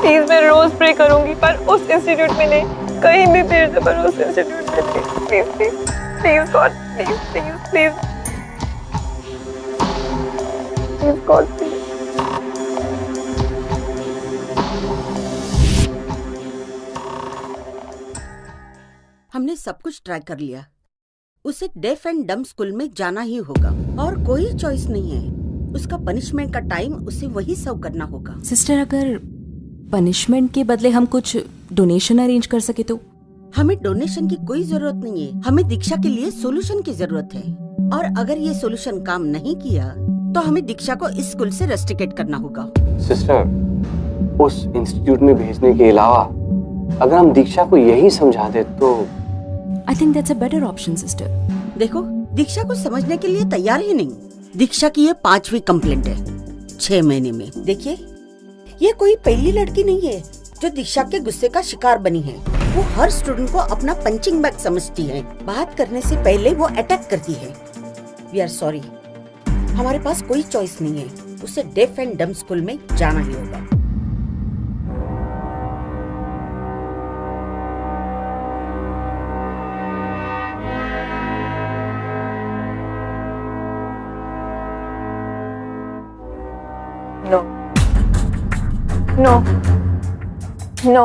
Please मैं रोज pray करूंगी, पर उस इंस्टीट्यूट में नहीं, कहीं भी भेज दो, पर उस इंस्टीट्यूट में please please please God, please please please please God please. हमने सब कुछ ट्राई कर लिया, उसे डेफ एंड डम स्कूल में जाना ही होगा और कोई चॉइस नहीं है। उसका पनिशमेंट का टाइम उसे वही सर्व करना होगा। सिस्टर, अगर पनिशमेंट के बदले हम कुछ डोनेशन अरेंज कर सके तो? हमें डोनेशन की कोई जरूरत नहीं है, हमें दीक्षा के लिए सोल्यूशन की जरूरत है। और अगर ये सोल्यूशन काम नहीं किया तो हमें दीक्षा को इस स्कूल से रेस्ट्रिकेट करना होगा। सिस्टर, उस इंस्टीट्यूट में भेजने के अलावा अगर हम दीक्षा को यही समझा दे तो I think that's a better option sister. देखो, दीक्षा को समझने के लिए तैयार ही नहीं। दीक्षा की ये 5वीं कंप्लेंट है 6 महीने में। देखिए, ये कोई पहली लड़की नहीं है जो दीक्षा के गुस्से का शिकार बनी है। वो हर स्टूडेंट को अपना पंचिंग बैग समझती है। बात करने से पहले वो अटैक करती है। वी आर सॉरी, हमारे पास कोई चॉइस नहीं है, उसे डेफ एंड डम स्कूल में जाना ही होगा। नो नो नो,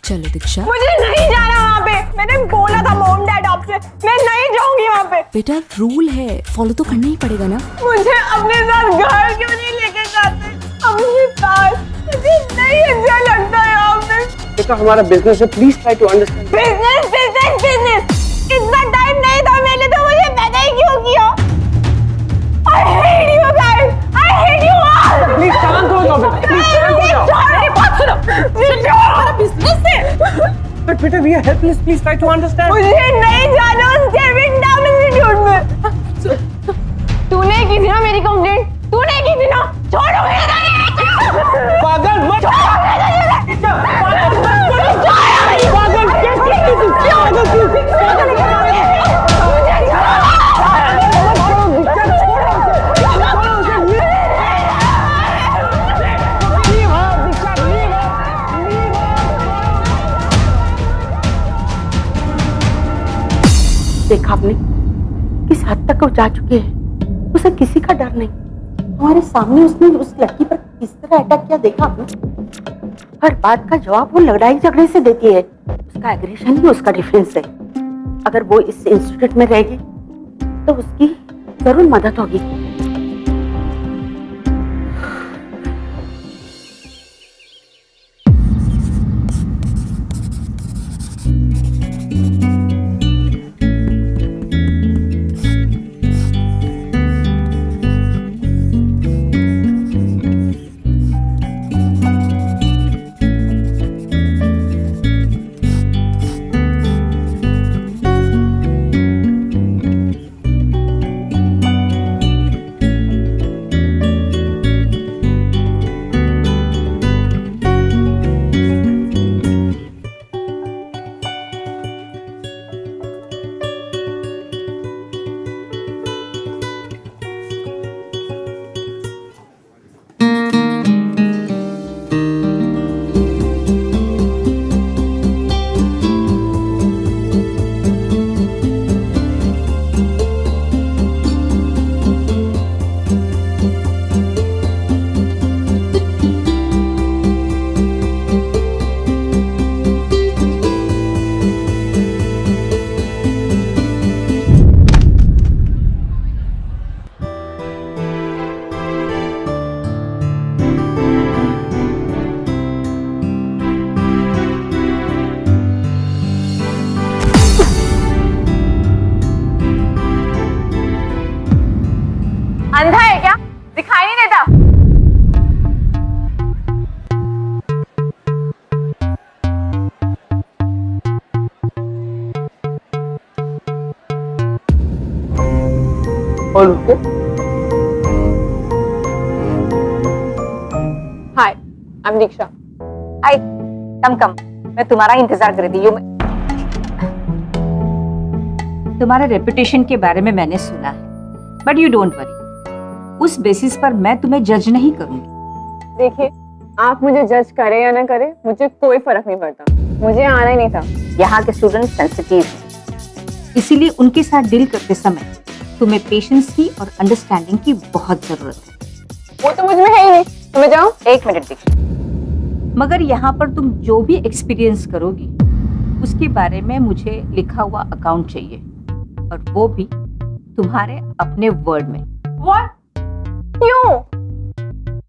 चलो दीक्षा। मुझे नहीं जाना वहाँ पे। मैंने बोला था मॉम डैड आपसे, मैं नहीं जाऊंगी वहाँ पे। बेटा, रूल है, फॉलो तो करना ही पड़ेगा ना। मुझे अपने साथ घर क्यों नहीं लेके जाते अपने पास? मुझे नहीं अच्छा लगता यहाँ पे। बेटा, हमारा बिजनेस है, please try to understand. Business business business, इतना टाइम नहीं था मेरे लिए, तो मुझे पैदा ही क्यों किया? I hate you guys, I hate you all। Please शांत हो जाओ बेटा, प्लीज शांत हो जाओ। मेरी बात सुनो, मुझे हमारा बिजनेस है। बट बेटा, we are helpless, please try to understand. मुझे नहीं जाना उस डेविड डम इंस्टीट्यूट में। तूने की थी ना मेरी कंप्लेंट, तूने की थी ना। छोड़ो मेरे पागल मत, देखा आपने किस हद तक वो जा चुके हैं। उसे किसी का डर नहीं। हमारे सामने उसने उस लड़की पर किस तरह अटैक किया देखा आपने। हर बात का जवाब वो लड़ाई झगड़े से देती है। उसका एग्रेशन ही उसका डिफेंस है। अगर वो इस इंस्टीट्यूट में रहेगी तो उसकी जरूर मदद होगी। अंधा है क्या? दिखाई नहीं देता? और रुको। हाय, आई एम दीक्षा। हाय, कम मैं तुम्हारा इंतजार कर रही थी। तुम्हारे रेपुटेशन के बारे में मैंने सुना है, बट यू डोंट वरी, उस बेसिस पर मैं तुम्हें जज नहीं करूंगी। देखिए, आप मुझे जज करें या ना करें, मुझे कोई फर्क नहीं पड़ता। मुझे आना ही नहीं था। यहाँ के स्टूडेंट सेंसिटिव हैं, इसीलिए उनके साथ डील करते समय तुम्हें पेशेंस की और अंडरस्टैंडिंग की बहुत जरूरत है। वो तो मुझ में है ही नहीं। तो मैं जाऊँ? एक मिनट दीक्षा, मगर यहाँ पर तुम जो भी एक्सपीरियंस करोगी उसके बारे में मुझे लिखा हुआ अकाउंट चाहिए, और वो भी तुम्हारे अपने वर्ड में। What? क्यों?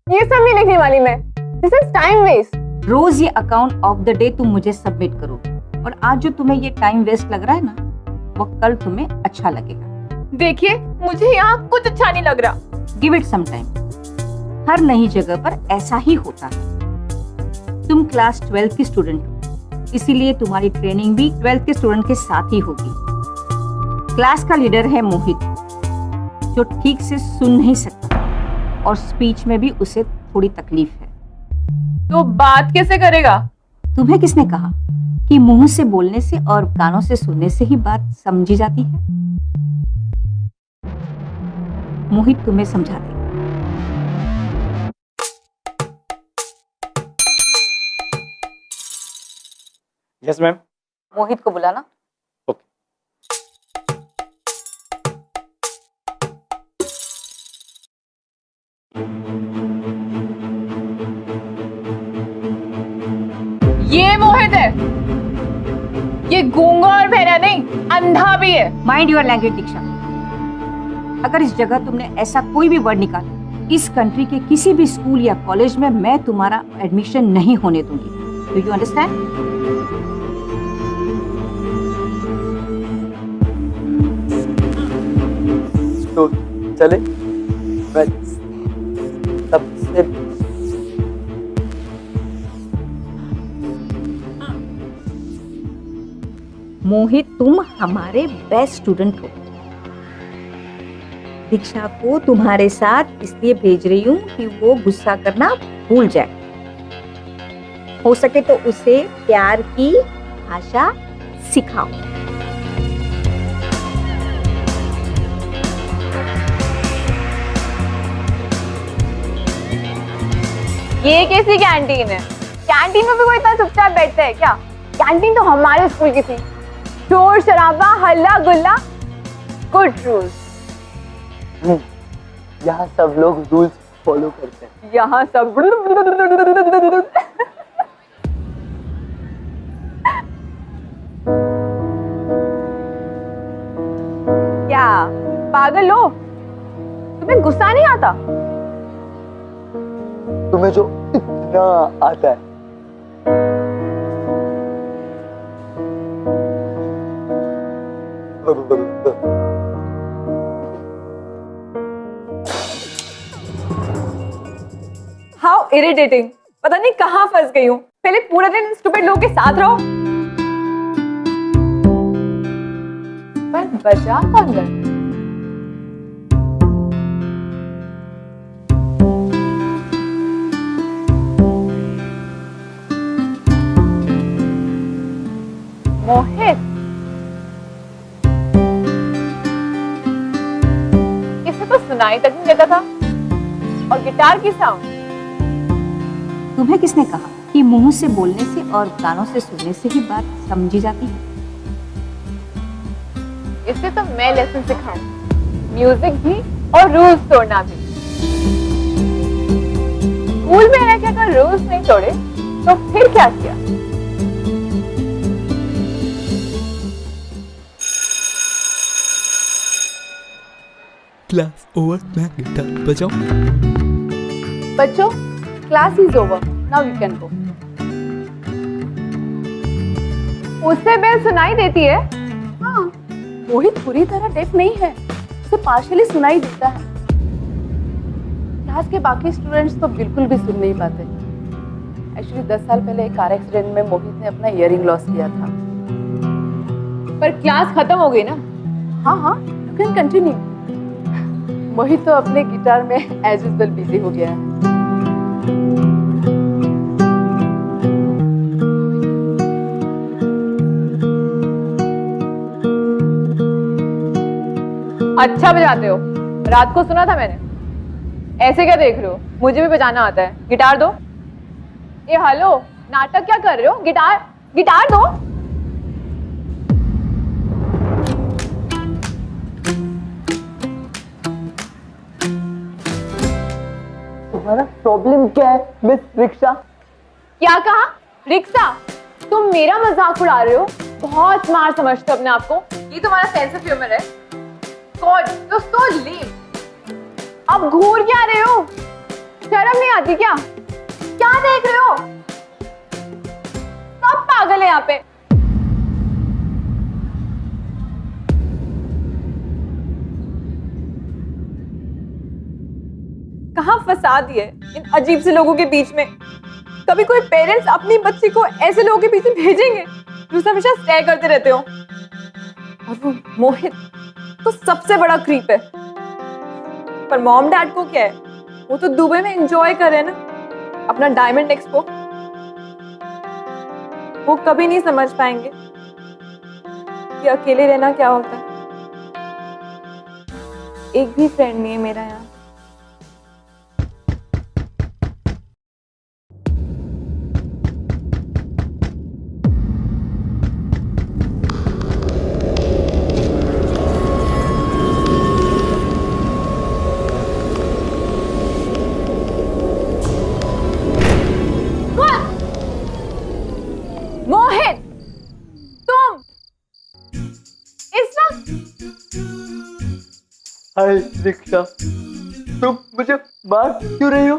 ये सब नहीं लिखने वाली मैं। This is time waste. रोज ये अकाउंट ऑफ द डे तुम मुझे सबमिट करोगे, और आज जो तुम्हें ये टाइम वेस्ट लग रहा है ना, वो कल तुम्हें अच्छा लगेगा। देखिए, मुझे यहाँ कुछ अच्छा नहीं लग रहा। Give it some time. हर नई जगह पर ऐसा ही होता है। तुम क्लास 12 की स्टूडेंट हो, इसीलिए तुम्हारी ट्रेनिंग भी 12th के स्टूडेंट के साथ ही होगी। क्लास का लीडर है मोहित, जो ठीक से सुन नहीं सकता और स्पीच में भी उसे थोड़ी तकलीफ है। तो बात कैसे करेगा? तुम्हें किसने कहा कि मुंह से बोलने से और कानों से सुनने से ही बात समझी जाती है? मोहित तुम्हें समझा दे। Yes ma'am. मोहित को बुलाना। ये मोहित है। ये गूंगा और बहरा नहीं, अंधा भी है। माइंड योर लैंग्वेज दीक्षा। अगर इस जगह तुमने ऐसा कोई भी वर्ड निकाला, इस कंट्री के किसी भी स्कूल या कॉलेज में मैं तुम्हारा एडमिशन नहीं होने दूंगी। Do you understand? तो चले। मैं सबसे मोहित, तुम हमारे बेस्ट स्टूडेंट हो। दीक्षा को तुम्हारे साथ इसलिए भेज रही हूँ कि वो गुस्सा करना भूल जाए। हो सके तो उसे प्यार की भाषा सिखाओ। ये कैसी कैंटीन है? कैंटीन में भी कोई इतना चुपचाप बैठता है क्या? कैंटीन तो हमारे स्कूल की थी। शोर शराबा, हल्ला गुल्ला, गुड रूल्स। यहाँ सब लोग रूल्स फॉलो करते हैं। यहाँ सब क्या पागल हो? तुम्हें गुस्सा नहीं आता? तुम्हें जो इतना आता है। How irritating. पता नहीं कहाँ फंस गई हूँ। पहले पूरा दिन स्टूपिड लोगों के साथ रहो, पर बचा कौन गया? मोहित, इसे तो सुनाई तक नहीं देता था। और गिटार की साउंड। तुम्हें किसने कहा कि मुंह से बोलने से और कानों से सुनने से ही बात समझी जाती है? इसे तो मैं लेसन सिखाऊं, म्यूजिक भी और रूल्स तोड़ना भी। स्कूल में रह के अगर रूल्स नहीं तोड़े तो फिर क्या किया? क्लास ओवर, मैं गिटार बजाऊं? बच्चों, class is over, now you can go. उससे बेल सुनाई देती है। हाँ, मोहित पूरी तरह डेफ नहीं है, उसे पार्शियली सुनाई देता है। क्लास के बाकी स्टूडेंट्स तो बिल्कुल भी सुन नहीं पाते। एक्चुअली 10 साल पहले एक कार एक्सीडेंट में मोहित ने अपना इयरिंग लॉस किया था। पर क्लास खत्म हो गई ना? हाँ हाँ, यू कैन कंटिन्यू। मोहित तो अपने गिटार में एज यूजुअल बिजी हो गया है। अच्छा बजाते हो, रात को सुना था मैंने। ऐसे क्या देख रहे हो? मुझे भी बजाना आता है, गिटार दो। ए हेलो, नाटक क्या कर रहे हो? गिटार गिटार दो। तुम्हारा प्रॉब्लम क्या है मिस रिक्शा? क्या कहा? रिक्शा? तुम मेरा मजाक उड़ा रहे हो? बहुत स्मार्ट समझते हो अपने आप को। ये तुम्हारा सेंस ऑफ ह्यूमर है? गॉड, यू सो लेम। अब घूर क्या रहे हो? शर्म नहीं आती क्या? क्या देख रहे हो? सब पागल है यहाँ पे। कहाँ फंसा दिए इन अजीब से लोगों के बीच में। कभी कोई पेरेंट्स अपनी बच्ची को ऐसे लोगों के बीच में भेजेंगे जो हमेशा स्टे करते रहते हो? और वो मोहित तो सबसे बड़ा क्रीप है। पर मॉम डैड को क्या है, वो तो दुबई में एंजॉय कर रहे हैं ना अपना डायमंड एक्सपो। वो कभी नहीं समझ पाएंगे कि अकेले रहना क्या होता है। एक भी फ्रेंड नहीं है मेरा यहाँ। मोहित, तुम इस वक्त? हाय रिक्शा, तुम मुझे मार क्यों रही हो?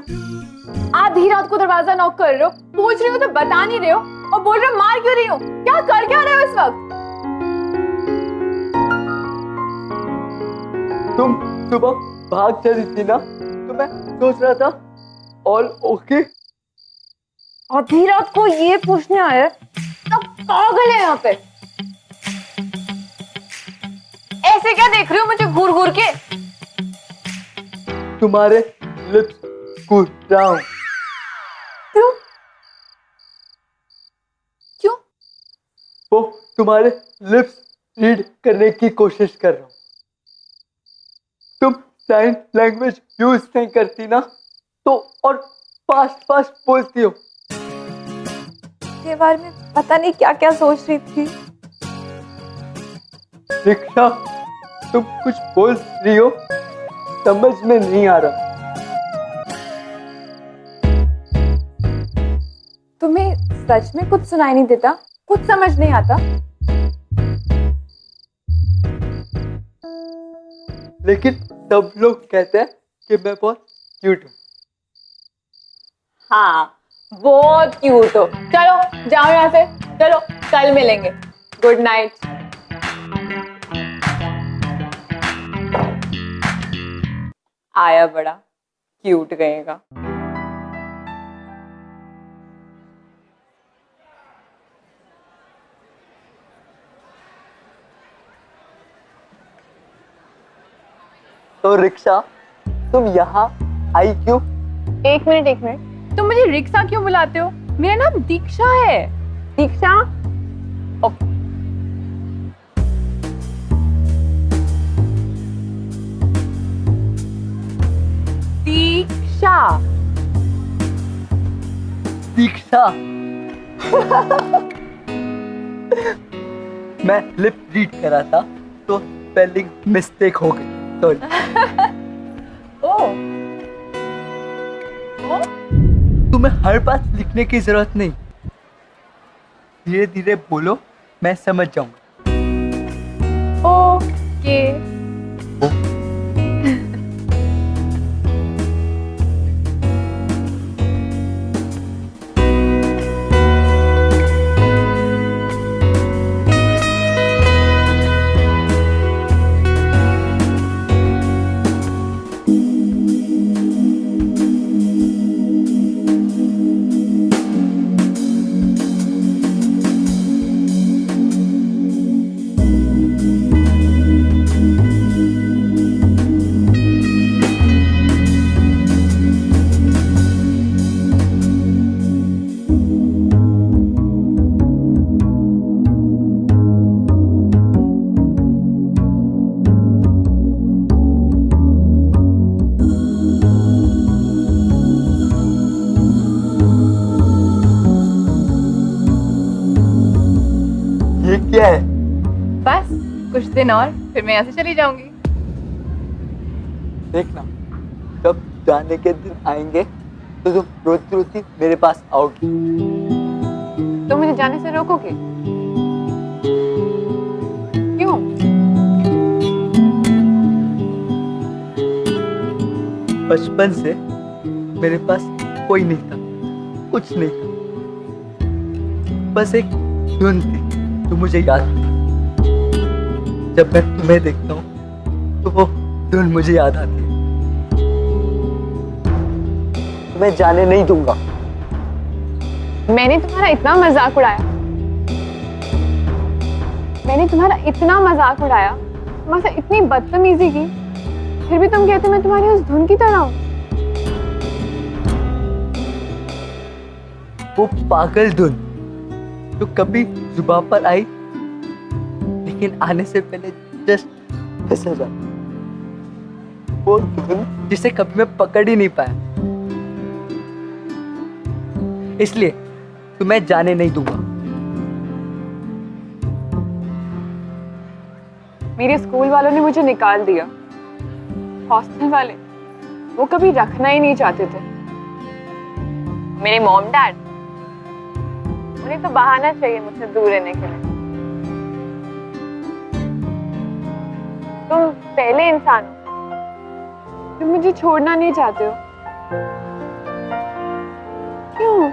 आधी रात को दरवाजा नॉक कर रहे हो, पूछ रही हो तो बता नहीं रहे हो, और बोल रहे हो मार क्यों रही हो? क्या कर क्या रहे हो इस वक्त? तुम सुबह भाग चली थी ना, तो मैं सोच रहा था ऑल ओके। आधी रात को ये पूछने आए? सब पागल है यहाँ पे। ऐसे क्या देख रही हो मुझे घूर घूर के? तुम्हारे लिप्स कूद रहा हूं। क्यों? क्यों? वो तुम्हारे लिप्स रीड करने की कोशिश कर रहा हूं। तुम साइन लैंग्वेज यूज नहीं करती ना, तो और फास्ट फास्ट बोलती हो। के बारे में पता नहीं क्या क्या सोच रही थी। रिक्शा, तुम कुछ बोल रही हो, समझ में नहीं आ रहा। तुम्हें सच में कुछ सुनाई नहीं देता? कुछ समझ नहीं आता? लेकिन सब लोग कहते हैं कि मैं बहुत क्यूट हूँ। हाँ, बहुत क्यूट हो। चलो जाओ यहाँ से, चलो कल मिलेंगे। Good night. आया बड़ा क्यूट गएगा। तो रिक्शा, तुम यहाँ आई क्यों? एक मिनट, तुम मुझे रिक्शा क्यों बुलाते हो? मेरा नाम दीक्षा है। दीक्षा? दीक्षा। दीक्षा। मैं लिप रीड कर रहा था, तो स्पेलिंग मिस्टेक हो गई। सॉरी। ओह, तुम्हें हर बात लिखने की जरूरत नहीं, धीरे धीरे बोलो, मैं समझ जाऊंगा। ओके। क्या है? बस कुछ दिन और फिर मैं यहाँ से चली जाऊंगी। देखना, जब जाने के दिन आएंगे तो तुम रोती रोती मेरे पास आओगी। तो मुझे जाने से रोकोगे? क्यों? बचपन से मेरे पास कोई नहीं था, कुछ नहीं था, बस एक धुन थी जो मुझे याद थी। जब मैं तुम्हें देखता हूँ तो वो धुन मुझे याद आती है। मैं जाने नहीं दूंगा। मैंने तुम्हारा इतना मजाक उड़ाया, मैंने तुम्हारा इतना मजाक उड़ाया, तुम्हारे साथ इतनी बदतमीजी की, फिर भी तुम कहते मैं तुम्हारी उस धुन की तरह हूँ। वो पागल धुन जो कभी जुबान पर आई लेकिन आने से पहले जस्ट फिसल जाती, वो धुन जिसे कभी मैं पकड़ ही नहीं पाया। इसलिए तुम्हें जाने नहीं दूंगा। मेरे स्कूल वालों ने मुझे निकाल दिया, हॉस्टल वाले वो कभी रखना ही नहीं चाहते थे। मेरे मॉम डैड, उन्हें तो बहाना चाहिए मुझसे दूर रहने के लिए। तुम पहले इंसान हो जो मुझे छोड़ना नहीं चाहते हो। क्यों?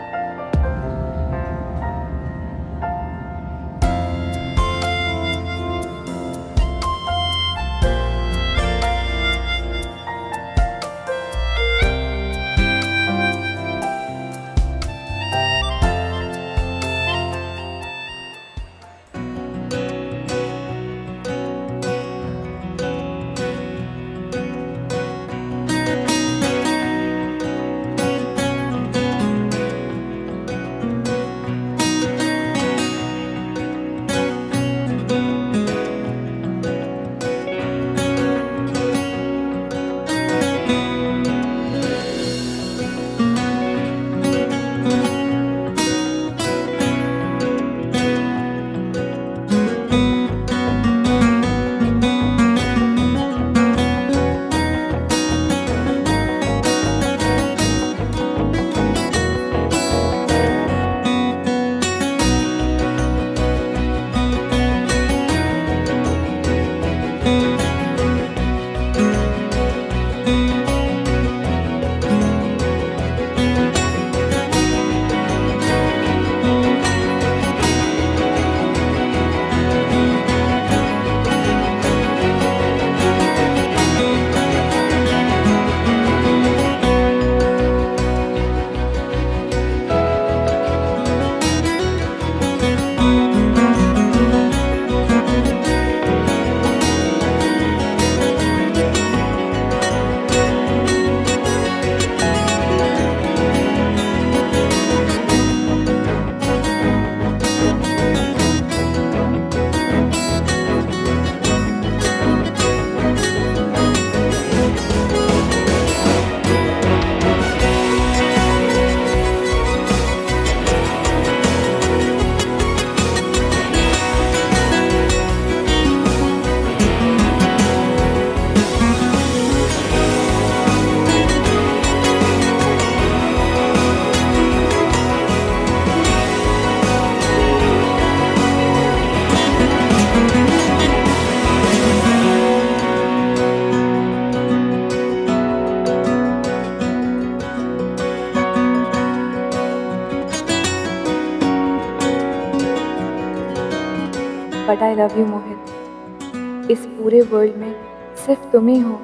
But I love you Mohit. इस पूरे वर्ल्ड में सिर्फ तुम ही हो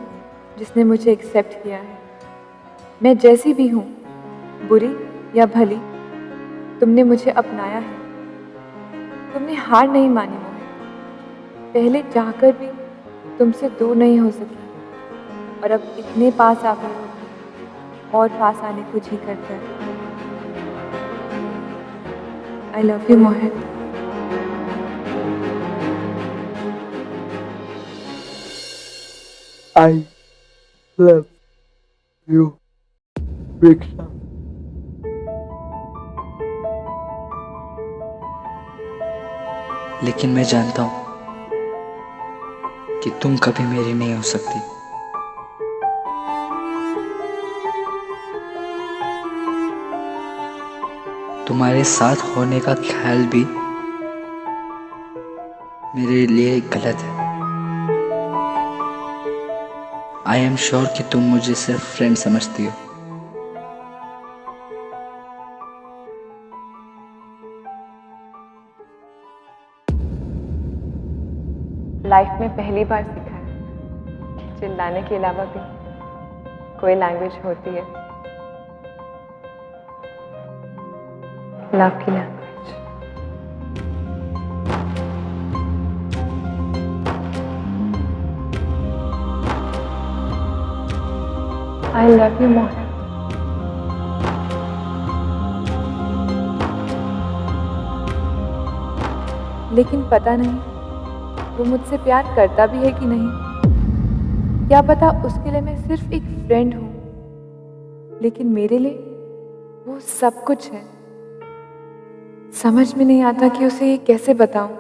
जिसने मुझे एक्सेप्ट किया है। मैं जैसी भी हूँ, बुरी या भली, तुमने मुझे अपनाया है। तुमने हार नहीं मानी मोहित। पहले चाहकर भी तुमसे दूर नहीं हो सकी, और अब इतने पास आ गए हो, और पास आने को जी करता है। आई love you Mohit. I love you, Viksha. लेकिन मैं जानता हूँ कि तुम कभी मेरी नहीं हो सकती। तुम्हारे साथ होने का ख्याल भी मेरे लिए गलत है। आई एम श्योर कि तुम मुझे सिर्फ फ्रेंड समझती हो। लाइफ में पहली बार सीखा है कि चिल्लाने के अलावा भी कोई लैंग्वेज होती है, लव की लैंग्वेज। आई लव यू मोहित। लेकिन पता नहीं वो मुझसे प्यार करता भी है कि नहीं। क्या पता उसके लिए मैं सिर्फ एक फ्रेंड हूं, लेकिन मेरे लिए वो सब कुछ है। समझ में नहीं आता कि उसे ये कैसे बताऊं।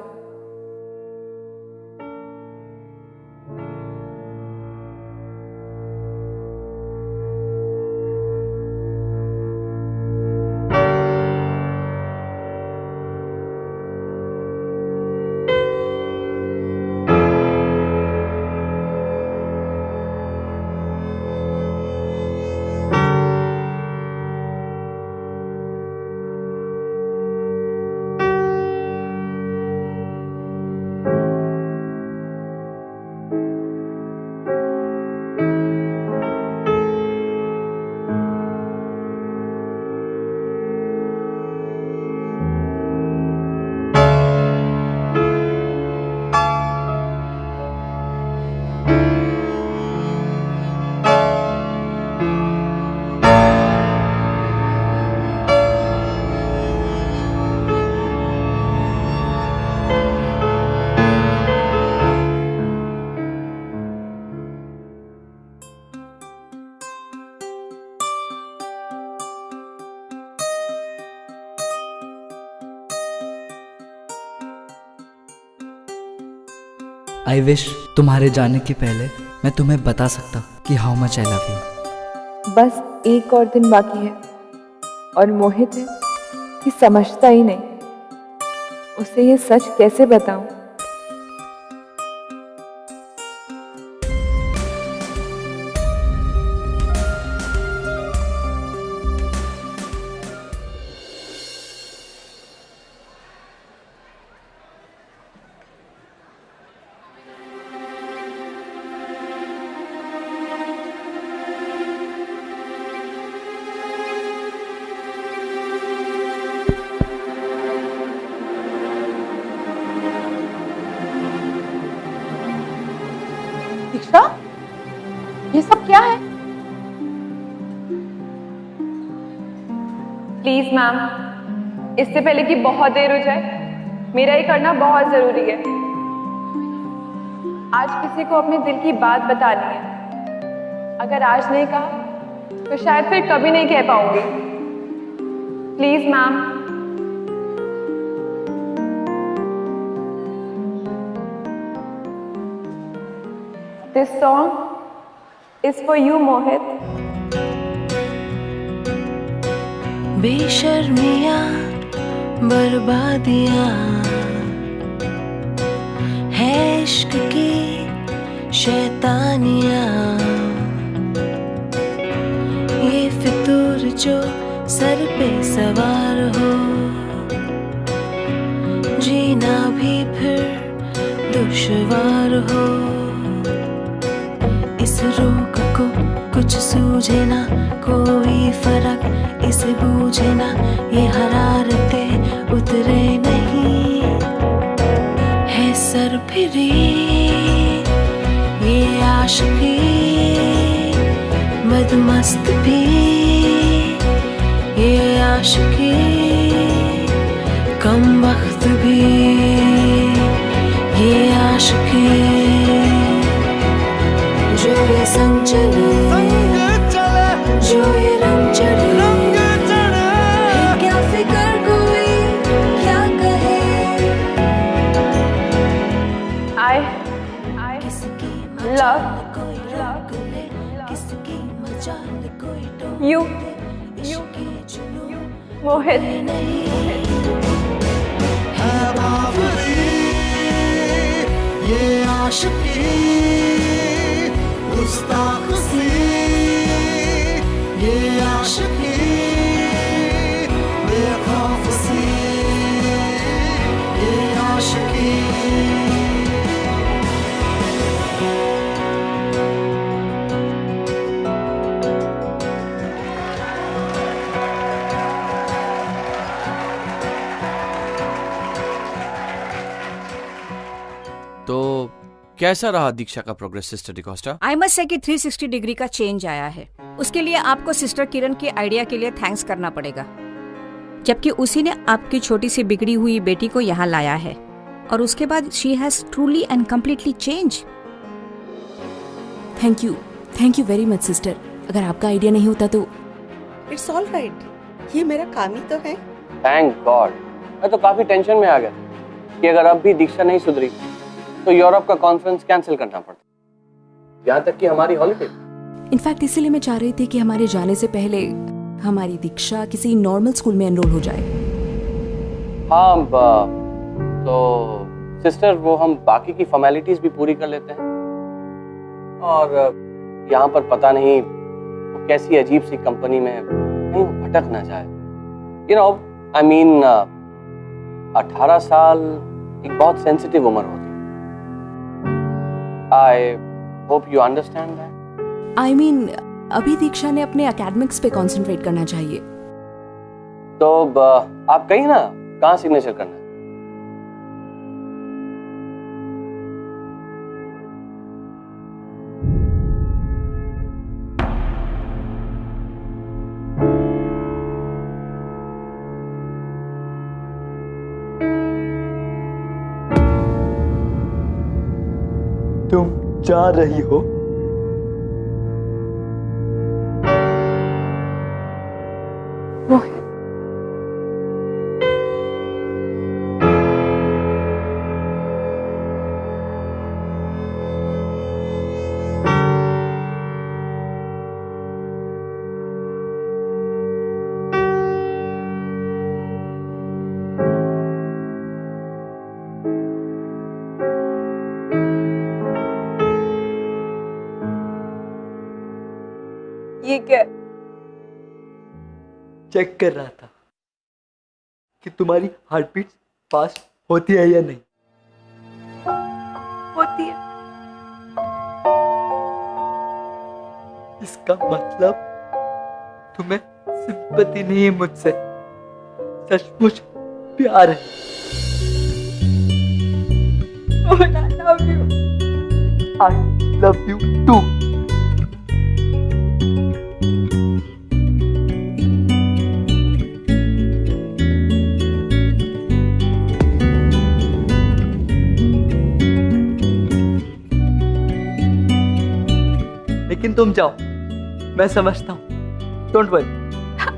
आई विश तुम्हारे जाने के पहले मैं तुम्हें बता सकता कि how much I love you. बस एक और दिन बाकी है और मोहित है कि समझता ही नहीं। उसे ये सच कैसे बताऊं। दीक्षा, ये सब क्या है? प्लीज मैम, इससे पहले कि बहुत देर हो जाए, मेरा ये करना बहुत जरूरी है। आज किसी को अपने दिल की बात बतानी है। अगर आज नहीं कहा तो शायद फिर कभी नहीं कह पाऊंगी। Please ma'am. This song is for you, Mohit. बेशर्मियाँ बर्बादियाँ है इश्क की शैतानियाँ, ये फितूर जो सर पे सवार हो, जीना भी फिर दुश्वार हो। इस रोग को कुछ सूझे ना, कोई फर्क इसे बूझे ना, ये हरारतें उतरे नहीं है सर फिरी, ये आशिकी मदमस्त भी, ये आशिकी कम वक्त भी, ये आशिकी जो ये संग चले, जो ये रंग चढ़े, क्या फिकर कोई क्या कहे, मोहित है बावरी ये आशिकी गुस्ताख सी ये आशिकी बेखौफ सी ये आशिकी तो कैसा रहा दीक्षा का progress sister D'Costa? I must say कि 360 डिग्री का चेंज आया है। उसके लिए आपको सिस्टर किरण के आइडिया के लिए थैंक्स करना पड़ेगा, जबकि उसी ने आपकी छोटी सी बिगड़ी हुई बेटी को यहाँ लाया है और उसके बाद she has truly and completely change. Thank you very much sister. अगर आपका आइडिया नहीं होता तो इट्स ऑल राइट, ये मेरा काम ही तो है। Thank God. मैं तो काफी टेंशन में आ गया था कि अगर अब भी दीक्षा नहीं सुधरी तो यूरोप का कॉन्फ्रेंस कैंसिल करना पड़ता, यहाँ तक कि हमारी हॉलिडे। इनफैक्ट इसीलिए मैं चाह रही थी कि हमारे जाने से पहले हमारी दीक्षा किसी नॉर्मल स्कूल में एनरोल हो जाए। हाँ तो सिस्टर वो हम बाकी की फॉर्मेलिटीज भी पूरी कर लेते हैं और यहाँ पर पता नहीं वो कैसी अजीब सी कंपनी में कहीं भटक ना जाए। यू नो आई मीन 18 साल एक बहुत सेंसिटिव उम्र होती है। I hope you understand that. I mean अभी दीक्षा ने अपने एकेडमिक्स पे कंसंट्रेट करना चाहिए। तो आप कहीं ना कहाँ सिग्नेचर करना है? तुम जा रही हो? मोहित ये क्या? चेक कर रहा था कि तुम्हारी हार्ट बीट फास्ट होती है या नहीं। होती है। इसका मतलब तुम्हें सिंपैथी नहीं है मुझसे, सचमुच प्यार है। I love you. I love you too. लेकिन तुम जाओ, मैं समझता हूँ। Don't worry.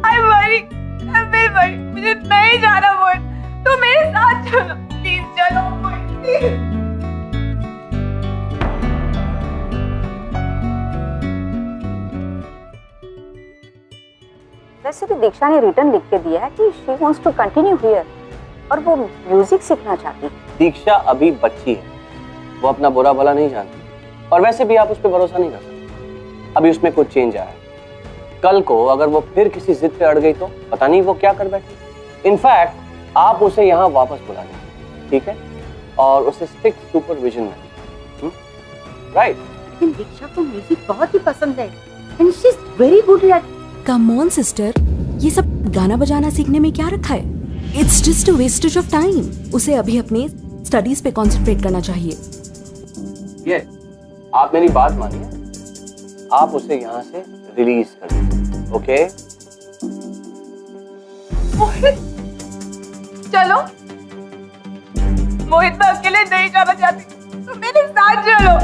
I'm worried. I'm very worried. मुझे नहीं जाना मोहित। तुम मेरे साथ चलो, प्लीज चलो मोहित, प्लीज। वैसे तो दीक्षा ने रिटर्न लिख के दिया है कि she wants to continue here और वो म्यूजिक सीखना चाहती है। दीक्षा अभी बच्ची है, वो अपना बुरा भला नहीं जानती और वैसे भी आप उस पर भरोसा नहीं कर सकते। अभी उसमें कुछ चेंज आया है। कल को अगर वो फिर किसी जिद पे अड़ गई तो पता नहीं वो क्या कर बैठी। इनफैक्ट आप उसे यहाँ वापस बुला लीजिए, ठीक है? और उसे स्ट्रिक्ट सुपरविजन में। राइट? लेकिन दीक्षा को म्यूजिक बहुत ही पसंद है and she is very good at. Come on sister, ये सब गाना बजाना सीखने में क्या रखा है? It's just a wastage of time. उसे अभी अपने स्टडीज पे कंसंट्रेट करना चाहिए। ये आप मेरी बात मानिए, आप उसे यहाँ से रिलीज कर दीजिए, ओके? मोहित चलो। मोहित मैं अकेले नहीं जाना चाहती, तुम मेरे साथ चलो।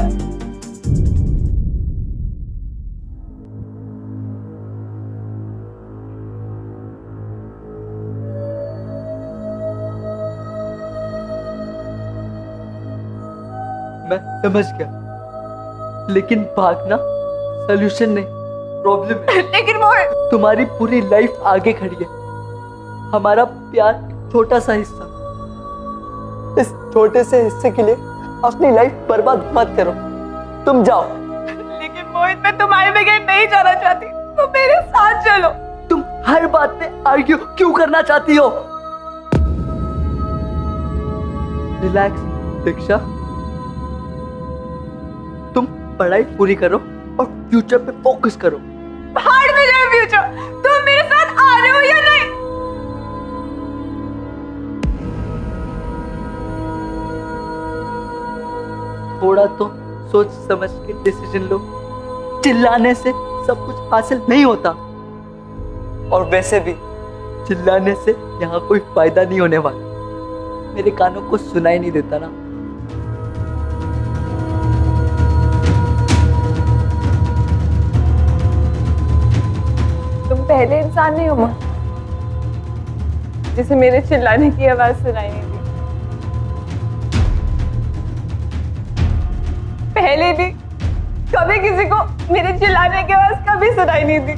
मैं समझ गया, लेकिन भागना सॉल्यूशन नहीं। प्रॉब्लम है। लेकिन वो तुम्हारी पूरी लाइफ आगे खड़ी है, हमारा प्यार छोटा सा हिस्सा। इस छोटे से हिस्से के लिए अपनी लाइफ बर्बाद मत करो, तुम जाओ। लेकिन मोहित, मैं तुम्हारे बगैर नहीं जाना चाहती, तुम मेरे साथ चलो। तुम हर बात पे आर्ग्यू क्यों करना चाहती हो? रिलैक्स दीक्षा, तुम पढ़ाई पूरी करो और फ्यूचर पे फोकस करो। भाड़ में जाए फ्यूचर, तुम मेरे साथ आ रहे हो या नहीं? थोड़ा तो सोच समझ के डिसीजन लो, चिल्लाने से सब कुछ हासिल नहीं होता, और वैसे भी चिल्लाने से यहाँ कोई फायदा नहीं होने वाला। मेरे कानों को सुनाई नहीं देता ना। तुम पहले इंसान नहीं हो माँ जिसे मेरे चिल्लाने की आवाज सुनाई नहीं दी। पहले भी कभी किसी को मेरे चिल्लाने की आवाज कभी सुनाई नहीं दी।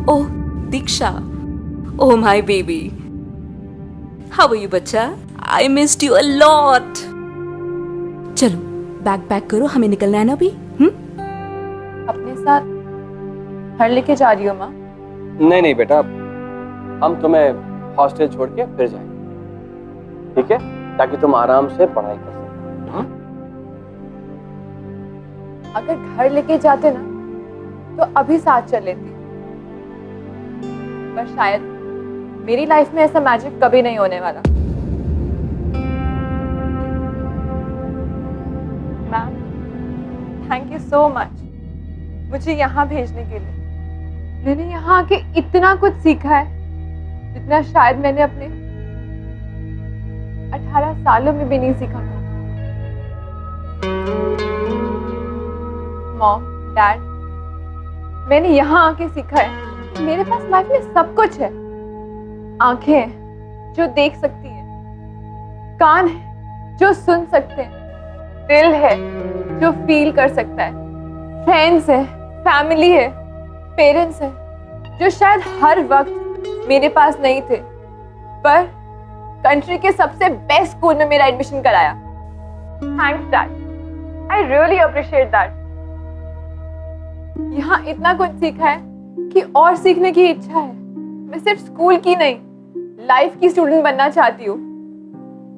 Oh Diksha, oh my baby, how are you बच्चा? I missed you a lot. चलो बैग पैक करो, हमें निकलना है ना अभी। अपने साथ घर लेके जा रही हो माँ? नहीं नहीं बेटा, हम तुम्हें हॉस्टल छोड़ के फिर जाएंगे, ठीक है? ताकि तुम आराम से पढ़ाई कर सको। अगर घर लेके जाते ना तो अभी साथ चल लेती, पर शायद मेरी लाइफ में ऐसा मैजिक कभी नहीं होने वाला। Ma'am, thank you so much मुझे यहाँ भेजने के लिए। मैंने यहाँ आके इतना कुछ सीखा है जितना शायद मैंने अपने 18 सालों में भी नहीं सीखा था। मॉम, डैड, मैंने यहाँ आके सीखा है मेरे पास लाइफ में सब कुछ है। आंखें हैं जो देख सकती हैं, कान है जो सुन सकते हैं, दिल है जो फील कर सकता है, फ्रेंड्स है, फैमिली है, पेरेंट्स है जो शायद हर वक्त मेरे पास नहीं थे, पर कंट्री के सबसे बेस्ट स्कूल में मेरा एडमिशन कराया। Thanks dad, I really appreciate that. यहाँ इतना कुछ सीखा है कि और सीखने की इच्छा है। मैं सिर्फ स्कूल की नहीं, लाइफ की स्टूडेंट बनना चाहती हूँ।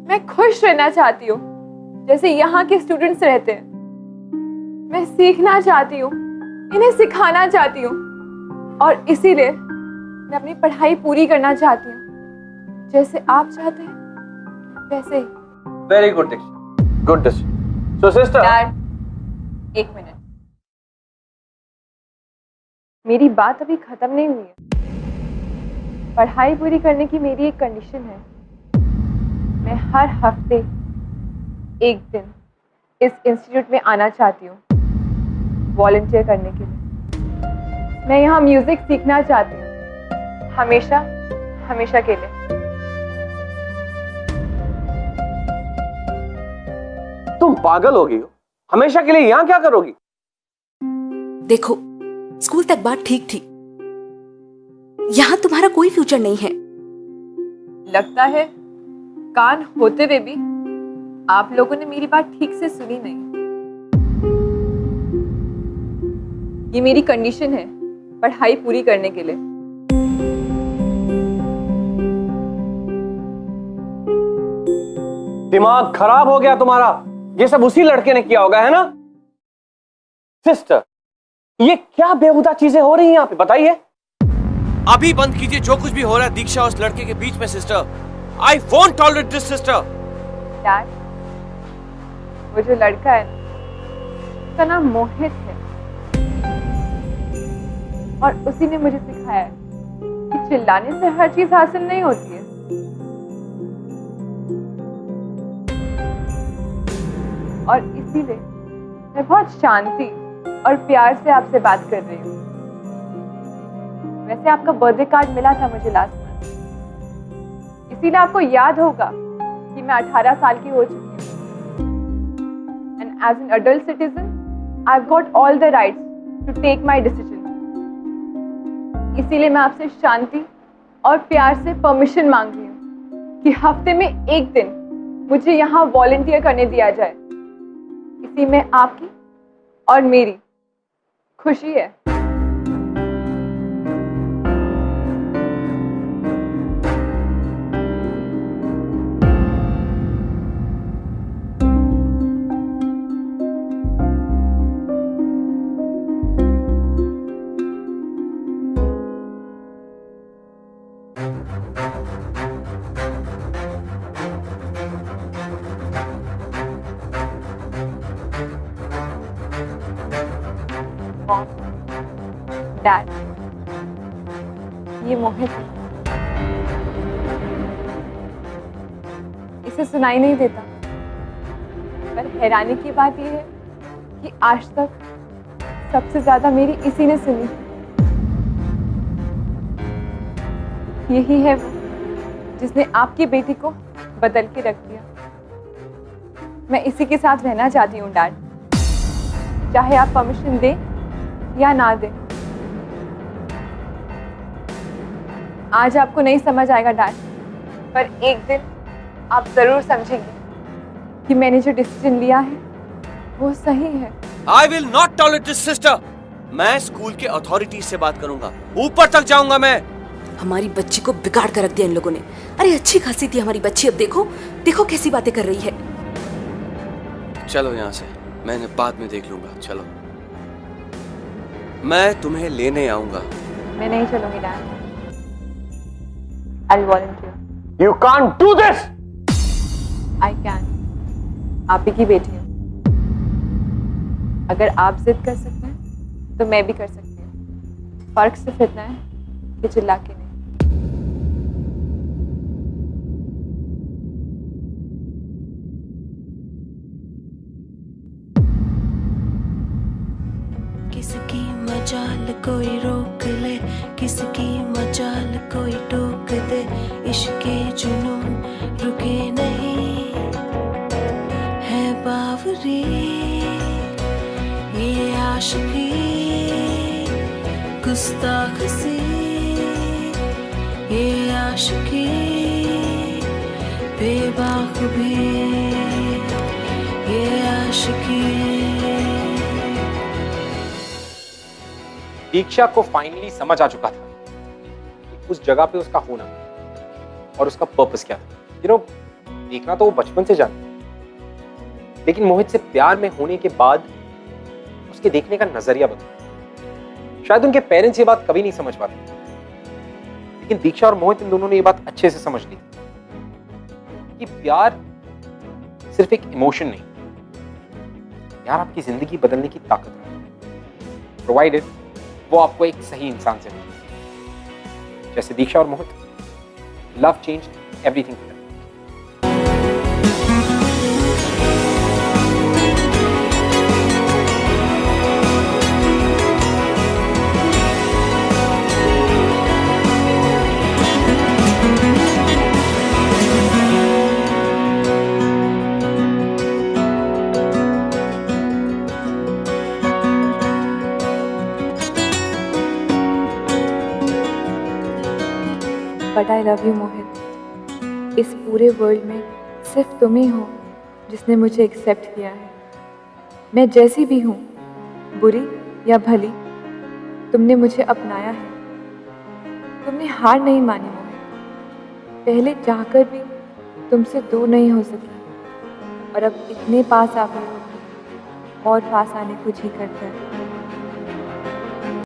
मैं खुश रहना चाहती हूँ जैसे यहाँ के स्टूडेंट्स रहते हैं। मैं सीखना चाहती हूँ, इन्हें सिखाना चाहती हूँ, और इसीलिए मैं अपनी पढ़ाई पूरी करना चाहती हूँ जैसे आप चाहते हैं वैसे ही। वेरी गुड दीक्षा, गुड डिसीजन। सो सिस्टर, डैड एक मिनट, मेरी बात अभी खत्म नहीं हुई है। पढ़ाई पूरी करने की मेरी एक कंडीशन है। मैं हर हफ्ते एक दिन इस इंस्टीट्यूट में आना चाहती हूँ वॉलंटियर करने के लिए। मैं यहाँ म्यूजिक सीखना चाहती हूँ, हमेशा हमेशा के लिए। तुम पागल हो गई हो? हमेशा के लिए यहाँ क्या करोगी? देखो, स्कूल तक बात ठीक थी, यहाँ तुम्हारा कोई फ्यूचर नहीं है। लगता है कान होते हुए भी आप लोगों ने मेरी बात ठीक से सुनी नहीं। ये मेरी कंडीशन है पढ़ाई पूरी करने के लिए। दिमाग खराब हो गया तुम्हारा। ये सब उसी लड़के ने किया होगा, है ना? सिस्टर, ये क्या बेहुदा चीजें हो रही हैं यहाँ पे, बताइए। अभी बंद कीजिए जो कुछ भी हो रहा है दीक्षा और उस लड़के के बीच में sister. I won't tolerate this sister. Dad, वो जो लड़का है उसका नाम मोहित है और उसी ने मुझे सिखाया है कि चिल्लाने से हर चीज हासिल नहीं होती है। और इसीलिए मैं बहुत शांति और प्यार से आपसे बात कर रही हूँ। वैसे आपका बर्थडे कार्ड मिला था मुझे लास्ट मंथ, इसीलिए आपको याद होगा कि मैं 18 साल की हो चुकी हूँ। And as an adult citizen I have got all the rights to take my decision. इसीलिए मैं आपसे शांति और प्यार से परमिशन मांग रही हूँ कि हफ्ते में एक दिन मुझे यहाँ वॉलंटियर करने दिया जाए। इसी में आपकी और मेरी खुशी है। डैड, ये मोहित है। इसे सुनाई नहीं देता, पर हैरानी की बात यह है कि आज तक सबसे ज्यादा मेरी इसी ने सुनी। यही है वो जिसने आपकी बेटी को बदल के रख दिया। मैं इसी के साथ रहना चाहती हूँ डैड, चाहे आप परमिशन दें या ना दें। आज आपको नहीं समझ आएगा डैड, पर एक दिन आप जरूर समझेंगे कि मैंने जो डिसीजन लिया है वो सही है। I will not tolerate this sister. मैं स्कूल के अथॉरिटी से बात करूंगा, ऊपर तक जाऊंगा मैं। हमारी बच्ची को बिगाड़ कर रख दिया इन लोगों ने। अरे अच्छी खासी थी हमारी बच्ची, अब देखो देखो कैसी बातें कर रही है। चलो यहाँ से, मैंने बाद में देख लूंगा। चलो, मैं तुम्हें लेने आऊंगा। मैं नहीं चलूंगी dad. I'll volunteer. You can't do this. I can. आप ही की बेटी हूँ। अगर आप जिद कर सकते हैं तो मैं भी कर सकती हूँ। फर्क सिर्फ इतना है कि चिल्ला के नहीं। किसकी मजाल कोई रोक ले, किसकी मजाल कोई टोक दे। इश्के जुनून रुके नहीं है बावरी, ये आशिकी गुस्ताख सी, ये आशिकी बेबाक भी, ये आशिकी। दीक्षा को फाइनली समझ आ चुका था कि उस जगह पे उसका होना और उसका पर्पस क्या था। यू नो, देखना तो वो बचपन से जानती, लेकिन मोहित से प्यार में होने के बाद उसके देखने का नजरिया बदला। शायद उनके पेरेंट्स ये बात कभी नहीं समझ पाते, लेकिन दीक्षा और मोहित इन दोनों ने ये बात अच्छे से समझ ली कि प्यार सिर्फ एक इमोशन नहीं, प्यार आपकी जिंदगी बदलने की ताकत है, प्रोवाइडेड वो आपको एक सही इंसान से मिले। जैसे दीक्षा और Mohit, love changed everything for them. But I love you Mohit. इस पूरे वर्ल्ड में सिर्फ तुम ही हो जिसने मुझे एक्सेप्ट किया है। मैं जैसी भी हूँ, बुरी या भली, तुमने मुझे अपनाया है। तुमने हार नहीं मानी मोहित। पहले चाहकर भी तुमसे दूर नहीं हो सकी और अब इतने पास आ गए हो और पास आने को जी करता है।